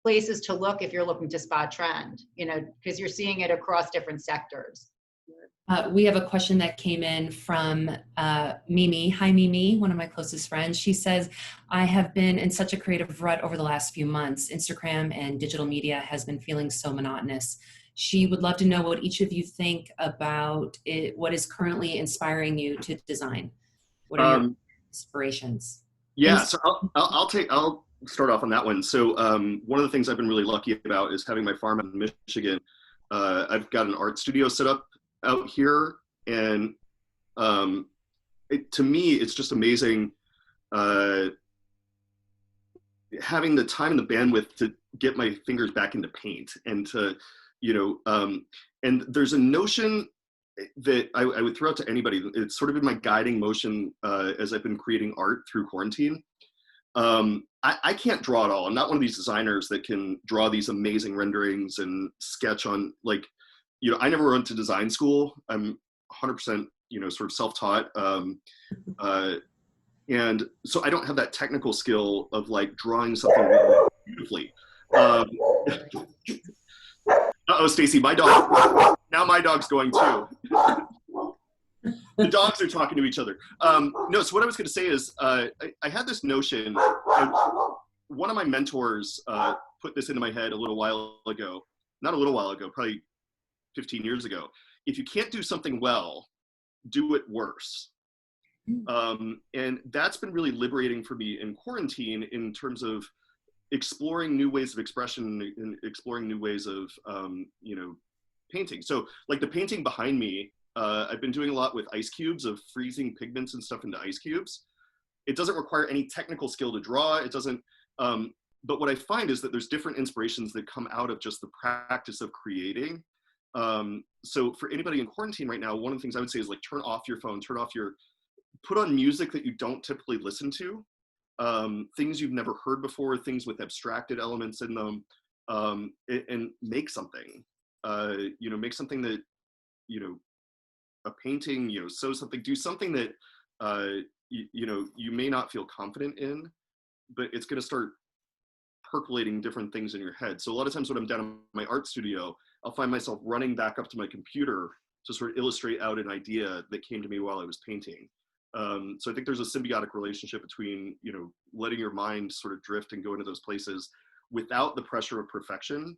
places to look if you're looking to spot trend, you know, because you're seeing it across different sectors. We have a question that came in from Mimi. Hi, Mimi, one of my closest friends. She says, I have been in such a creative rut over the last few months. Instagram and digital media has been feeling so monotonous. She would love to know what each of you think about it, what is currently inspiring you to design. What are your inspirations? Yeah, so I'll start off on that one. So one of the things I've been really lucky about is having my farm in Michigan. I've got an art studio set up out here, and to me it's just amazing having the time and the bandwidth to get my fingers back into paint, and to, you know, and there's a notion that I would throw out to anybody. It's sort of been my guiding motion as I've been creating art through quarantine. I can't draw at all. I'm not one of these designers that can draw these amazing renderings and sketch on, like, you know, I never went to design school. I'm 100%, you know, sort of self-taught. And so I don't have that technical skill of like drawing something really beautifully. Uh-oh, Stacy, my dog. Now my dog's going too. The dogs are talking to each other. No, so what I was going to say is I had this notion, and one of my mentors put this into my head a little while ago. Not a little while ago, probably 15 years ago. If you can't do something well, do it worse. And that's been really liberating for me in quarantine in terms of exploring new ways of expression and exploring new ways of, you know, painting. So like the painting behind me, I've been doing a lot with ice cubes, of freezing pigments and stuff into ice cubes. It doesn't require any technical skill to draw. It doesn't, but what I find is that there's different inspirations that come out of just the practice of creating. So for anybody in quarantine right now, one of the things I would say is like turn off your phone, put on music that you don't typically listen to, things you've never heard before, things with abstracted elements in them, and make something. You know, make something that, you know, a painting, you know, sew something, do something that, you know, you may not feel confident in, but it's going to start percolating different things in your head. So a lot of times when I'm down in my art studio, I'll find myself running back up to my computer to sort of illustrate out an idea that came to me while I was painting. So I think there's a symbiotic relationship between, you know, letting your mind sort of drift and go into those places without the pressure of perfection.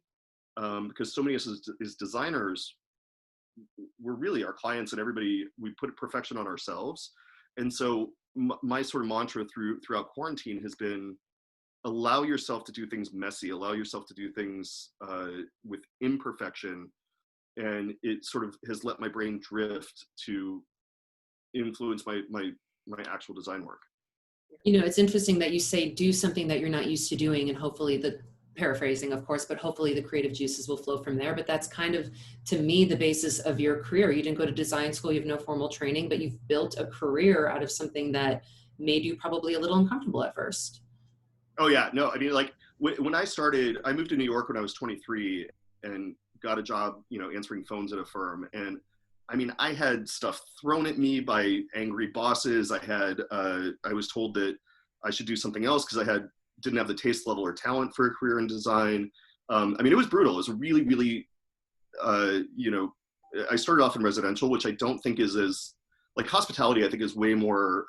Because so many of us as designers, we're really our clients and everybody, we put perfection on ourselves. And so my sort of mantra throughout quarantine has been, allow yourself to do things messy, allow yourself to do things with imperfection. And it sort of has let my brain drift to influence my actual design work. You know, it's interesting that you say do something that you're not used to doing, and hopefully paraphrasing, of course, but hopefully the creative juices will flow from there. But that's kind of, to me, the basis of your career. You didn't go to design school, you have no formal training, but you've built a career out of something that made you probably a little uncomfortable at first. Oh yeah, no, I mean, like when I started, I moved to New York when I was 23 and got a job, you know, answering phones at a firm. And I mean, I had stuff thrown at me by angry bosses. I was told that I should do something else because I didn't have the taste level or talent for a career in design. I mean, it was brutal. It was really, really, you know, I started off in residential, which I don't think is as, like hospitality, I think is way more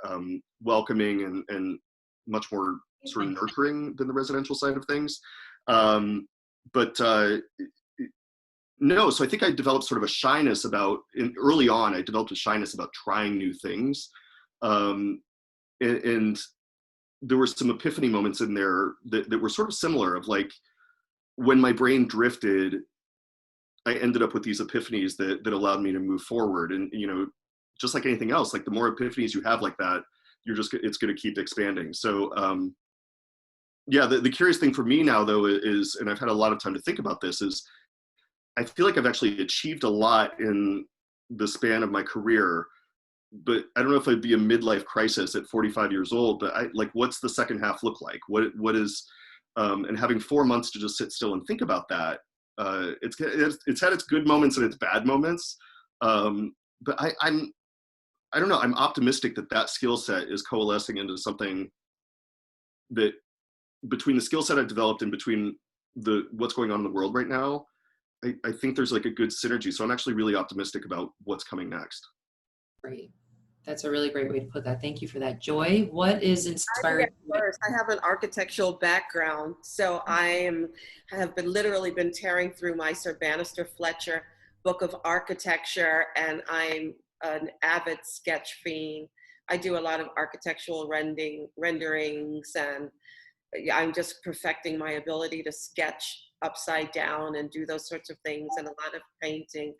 welcoming and much more sort of nurturing than the residential side of things. But no, so I think I developed sort of a shyness about, early on, I developed a shyness about trying new things. And there were some epiphany moments in there that were sort of similar, of like, when my brain drifted, I ended up with these epiphanies that allowed me to move forward. And, you know, just like anything else, like the more epiphanies you have like that, it's going to keep expanding. So, yeah, the curious thing for me now, though, is, and I've had a lot of time to think about this, is I feel like I've actually achieved a lot in the span of my career, but I don't know if it'd be a midlife crisis at 45 years old, but what's the second half look like? What is, and having 4 months to just sit still and think about that, it's had its good moments and its bad moments. But I don't know, I'm optimistic that skill set is coalescing into something that, between the skill set I've developed and between what's going on in the world right now, I think there's like a good synergy. So I'm actually really optimistic about what's coming next. Great. That's a really great way to put that. Thank you for that. Joy, what is inspiring? I have an architectural background, so have literally been tearing through my Sir Bannister Fletcher book of architecture, and I'm an avid sketch fiend. I do a lot of architectural renderings, and I'm just perfecting my ability to sketch upside down and do those sorts of things, and a lot of painting.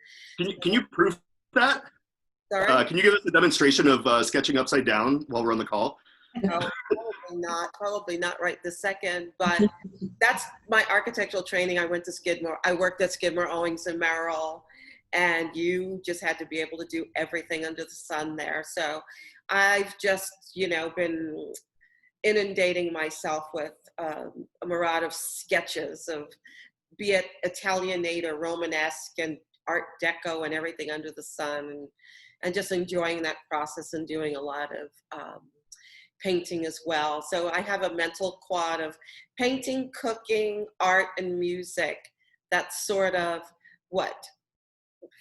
Can you prove that? Sorry? Can you give us a demonstration of sketching upside down while we're on the call? No, probably not right this second, but that's my architectural training. I went to Skidmore. I worked at Skidmore, Owings and Merrill, and you just had to be able to do everything under the sun there. So I've just, been inundating myself with a myriad of sketches of, be it Italianate or Romanesque and Art Deco and everything under the sun, and just enjoying that process and doing a lot of painting as well. So I have a mental quad of painting, cooking, art, and music. That's sort of what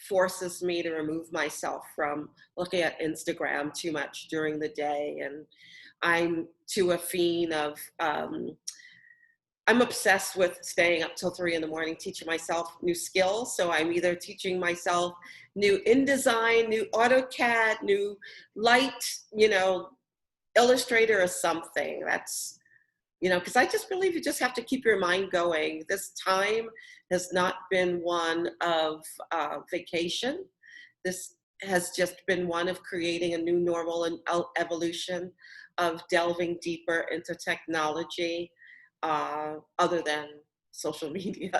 forces me to remove myself from looking at Instagram too much during the day. And I'm too a fiend of, I'm obsessed with staying up till 3 a.m, teaching myself new skills. So I'm either teaching myself new InDesign, new AutoCAD, new Light, Illustrator or something. That's, because I just believe you just have to keep your mind going. This time has not been one of vacation. This has just been one of creating a new normal and evolution of delving deeper into technology, other than social media,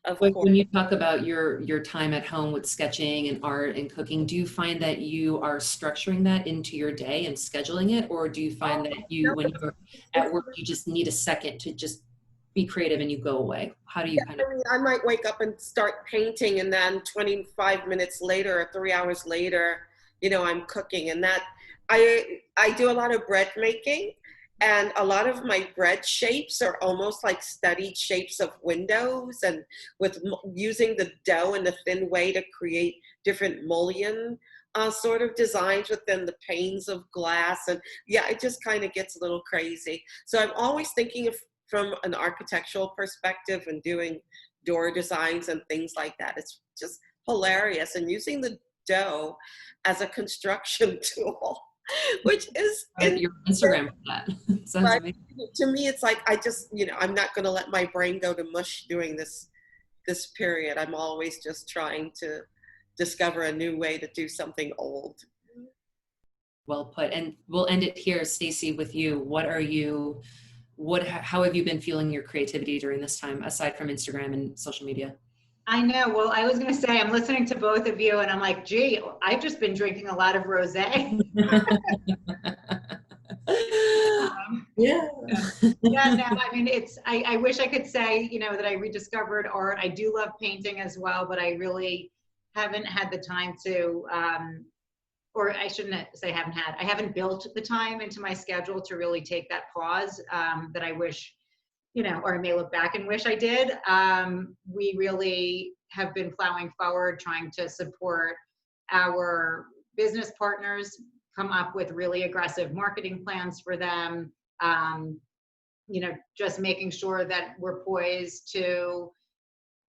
of course. When you talk about your time at home with sketching and art and cooking, do you find that you are structuring that into your day and scheduling it? Or do you find that when you're at work, you just need a second to just be creative and you go away? How do you I might wake up and start painting, and then 25 minutes later or 3 hours later, I'm cooking. And that I do a lot of bread making. And a lot of my bread shapes are almost like studied shapes of windows, and with using the dough in a thin way to create different mullion sort of designs within the panes of glass. And yeah, it just kind of gets a little crazy. So I'm always thinking of from an architectural perspective and doing door designs and things like that. It's just hilarious. And using the dough as a construction tool, which is your Instagram for that. Sounds amazing. To me, it's like, I just, I'm not going to let my brain go to mush during this period. I'm always just trying to discover a new way to do something old. Well put. And we'll end it here, Stacy, with you. How have you been feeling your creativity during this time, aside from Instagram and social media? I know. Well, I was going to say, I'm listening to both of you and I'm like, gee, I've just been drinking a lot of rosé. Yeah. Yeah, no, I mean, I wish I could say, that I rediscovered art. I do love painting as well, but I really haven't had the time to, or I shouldn't say I haven't built the time into my schedule to really take that pause that I wish you know, or I may look back and wish I did. We really have been plowing forward, trying to support our business partners, come up with really aggressive marketing plans for them. You know, just making sure that we're poised to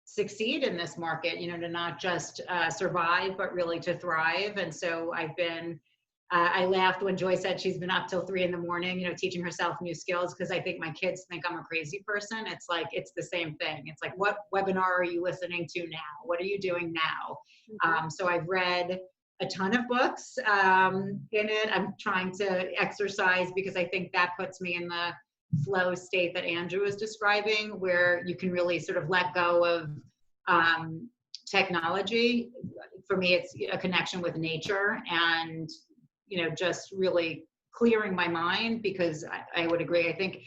succeed in this market, you know, to not just survive, but really to thrive. And so I've been, I laughed when Joy said she's been up till 3 in the morning, you know, teaching herself new skills, because I think my kids think I'm a crazy person. It's like, it's the same thing. It's like, what webinar are you listening to now? What are you doing now? So I've read a ton of books in it. I'm trying to exercise, because I think that puts me in the flow state that Andrew was describing, where you can really sort of let go of technology. For me, it's a connection with nature, and, you know, just really clearing my mind, because I would agree. I think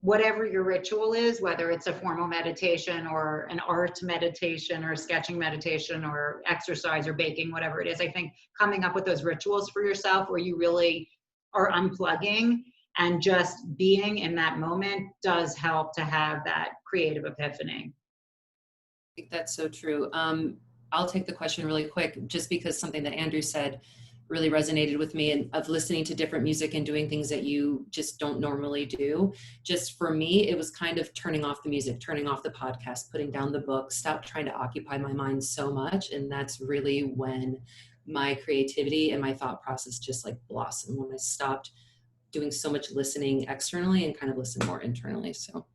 whatever your ritual is, whether it's a formal meditation or an art meditation or a sketching meditation or exercise or baking, whatever it is, I think coming up with those rituals for yourself where you really are unplugging and just being in that moment does help to have that creative epiphany. I think that's so true. I'll take the question really quick, just because something that Andrew said really resonated with me, and of listening to different music and doing things that you just don't normally do. Just for me, it was kind of turning off the music, turning off the podcast, putting down the book, stop trying to occupy my mind so much. And that's really when my creativity and my thought process just like blossomed, when I stopped doing so much listening externally and kind of listen more internally. So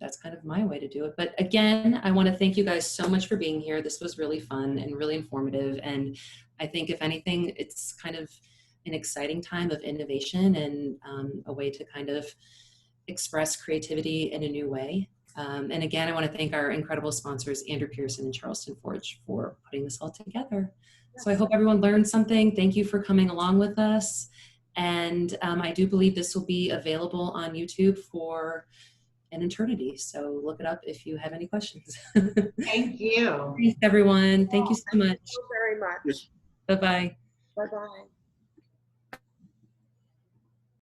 that's kind of my way to do it. But again, I want to thank you guys so much for being here. This was really fun and really informative. And I think if anything, it's kind of an exciting time of innovation and a way to kind of express creativity in a new way. And again, I want to thank our incredible sponsors, Andrew Pearson and Charleston Forge, for putting this all together. So I hope everyone learned something. Thank you for coming along with us. And I do believe this will be available on YouTube for an eternity. So look it up if you have any questions. Thank you. Thanks, everyone. Thank you so much. Thank you very much. Bye-bye. Bye-bye.